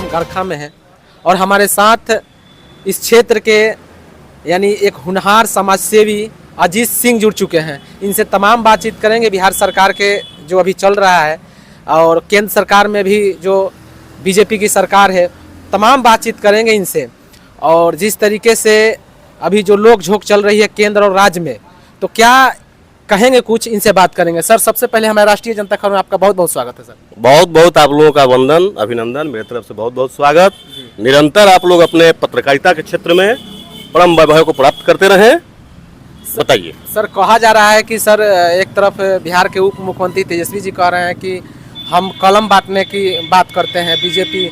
गरखा में हैं और हमारे साथ इस क्षेत्र के यानी एक होनहार समाजसेवी अजीत सिंह जुड़ चुके हैं। इनसे तमाम बातचीत करेंगे बिहार सरकार के जो अभी चल रहा है और केंद्र सरकार में भी जो बीजेपी की सरकार है, तमाम बातचीत करेंगे इनसे। और जिस तरीके से अभी जो लोक झोंक चल रही है केंद्र और राज्य में, तो क्या कहेंगे, कुछ इनसे बात करेंगे। सर, सबसे पहले हमारे राष्ट्रीय जनता खबर में आपका बहुत बहुत स्वागत है। सर, बहुत बहुत आप लोगों का वंदन, अभिनंदन, मेरी तरफ से बहुत बहुत स्वागत। निरंतर आप लोग अपने पत्रकारिता के क्षेत्र में परम वैभव को प्राप्त करते रहें। बताइए सर, कहा जा रहा है कि सर एक तरफ बिहार के उप मुख्यमंत्री तेजस्वी जी कह रहे हैं कि हम कलम बांटने की बात करते हैं, बीजेपी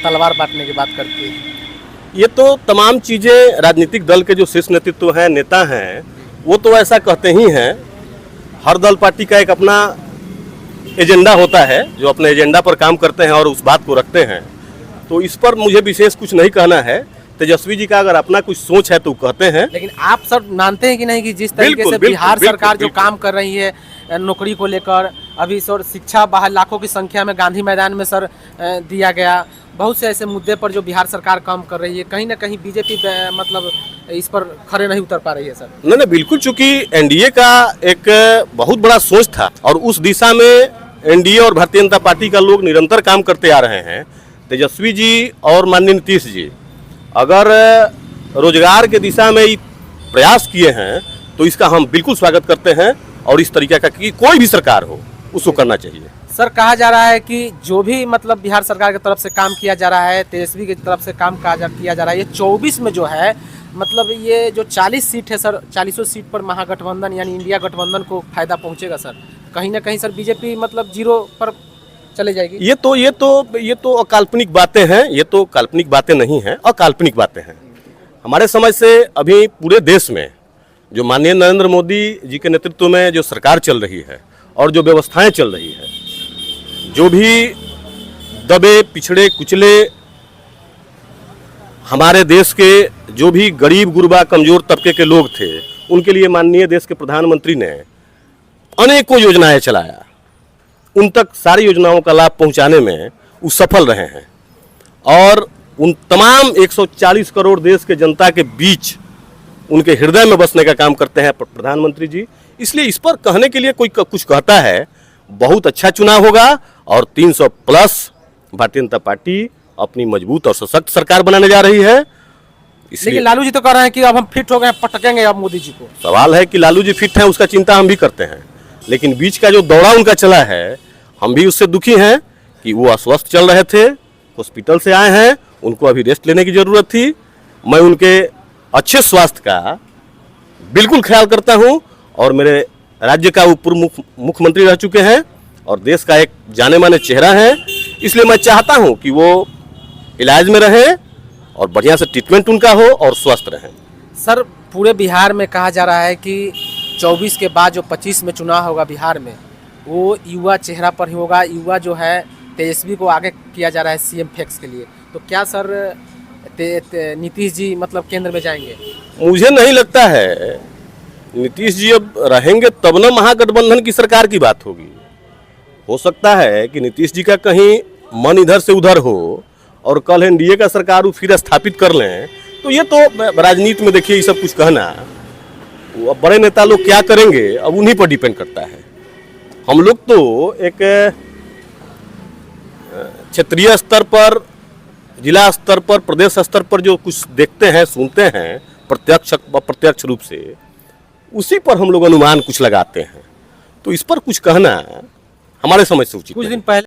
तलवार बांटने की बात करती है। ये तो तमाम चीज़ें राजनीतिक दल के जो शीर्ष नेतृत्व हैं, नेता हैं, वो तो ऐसा कहते ही हैं। हर दल पार्टी का एक अपना एजेंडा होता है, जो अपने एजेंडा पर काम करते हैं और उस बात को रखते हैं। तो इस पर मुझे विशेष कुछ नहीं कहना है। तेजस्वी जी का अगर अपना कुछ सोच है तो कहते हैं। लेकिन आप सर मानते हैं कि नहीं कि जिस तरीके से बिहार सरकार जो काम कर रही है नौकरी को लेकर, अभी सर शिक्षा बाहर लाखों की संख्या में गांधी मैदान में सर दिया गया, बहुत से ऐसे मुद्दे पर जो बिहार सरकार काम कर रही है, कहीं ना कहीं बीजेपी मतलब इस पर खड़े नहीं उतर पा रही है। सर नहीं, बिल्कुल, चूंकि एनडीए का एक बहुत बड़ा सोच था और उस दिशा में एनडीए और भारतीय जनता पार्टी का लोग निरंतर काम करते आ रहे हैं। तेजस्वी जी और माननीय नीतीश जी अगर रोजगार के दिशा में प्रयास किए हैं तो इसका हम बिल्कुल स्वागत करते हैं और इस तरीके का कि कोई भी सरकार हो उसको करना चाहिए। सर, कहा जा रहा है कि जो भी मतलब बिहार सरकार की तरफ से काम किया जा रहा है, तेजस्वी की तरफ से काम किया जा रहा है, ये 24 में जो है मतलब ये जो 40 सीट है सर, 40 सीट पर महागठबंधन यानी इंडिया गठबंधन को फायदा पहुंचेगा। सर कहीं ना कहीं सर बीजेपी मतलब जीरो पर चले जाएगी। ये तो अकाल्पनिक बातें हैं, ये तो काल्पनिक बातें नहीं हैं, अकाल्पनिक बातें हैं। हमारे समझ से अभी पूरे देश में जो माननीय नरेंद्र मोदी जी के नेतृत्व में जो सरकार चल रही है और जो व्यवस्थाएं चल रही है, जो भी दबे पिछड़े कुचले हमारे देश के जो भी गरीब गुरबा कमजोर तबके के लोग थे, उनके लिए माननीय देश के प्रधानमंत्री ने अनेकों योजनाएं चलाया। उन तक सारी योजनाओं का लाभ पहुंचाने में वो सफल रहे हैं और उन तमाम 140 करोड़ देश के जनता के बीच उनके हृदय में बसने का काम करते हैं प्रधानमंत्री जी। इसलिए इस पर कहने के लिए कोई कुछ कहता है, बहुत अच्छा चुनाव होगा और 300 प्लस भारतीय जनता पार्टी अपनी मजबूत और सशक्त सरकार बनाने जा रही है। लेकिन लालू जी तो कह रहे हैं कि अब हम फिट हो गए, पटकेंगे अब मोदी जी को। सवाल है कि लालू जी फिट हैं, उसका चिंता हम भी करते हैं, लेकिन बीच का जो दौरा उनका चला है, हम भी उससे दुखी हैं कि वो अस्वस्थ चल रहे थे, हॉस्पिटल से आए हैं, उनको अभी रेस्ट लेने की जरूरत थी। मैं उनके अच्छे स्वास्थ्य का बिल्कुल ख्याल करता हूं और मेरे राज्य का वो पूर्व मुख्यमंत्री रह चुके हैं और देश का एक जाने माने चेहरा है। इसलिए मैं चाहता हूं कि वो इलाज में रहें और बढ़िया से ट्रीटमेंट उनका हो और स्वस्थ रहें। सर, पूरे बिहार में कहा जा रहा है कि 24 के बाद जो 25 में चुनाव होगा बिहार में, वो युवा चेहरा पर ही होगा। युवा जो है तेजस्वी को आगे किया जा रहा है सीएम फैक्स के लिए। तो क्या सर नीतीश जी मतलब केंद्र में जाएंगे? मुझे नहीं लगता है नीतीश जी अब रहेंगे तब न महागठबंधन की सरकार की बात होगी। हो सकता है कि नीतीश जी का कहीं मन इधर से उधर हो और कल एनडीए का सरकार वो फिर स्थापित कर लें। तो ये तो राजनीति में देखिए, ये सब कुछ कहना, वो बड़े नेता लोग क्या करेंगे अब उन्हीं पर डिपेंड करता है। हम लोग तो एक क्षेत्रीय स्तर पर, जिला स्तर पर, प्रदेश स्तर पर जो कुछ देखते हैं, सुनते हैं प्रत्यक्ष अप्रत्यक्ष रूप से, उसी पर हम लोग अनुमान कुछ लगाते हैं। तो इस पर कुछ कहना हमारे समझ से उचित कुछ नहीं। दिन पहले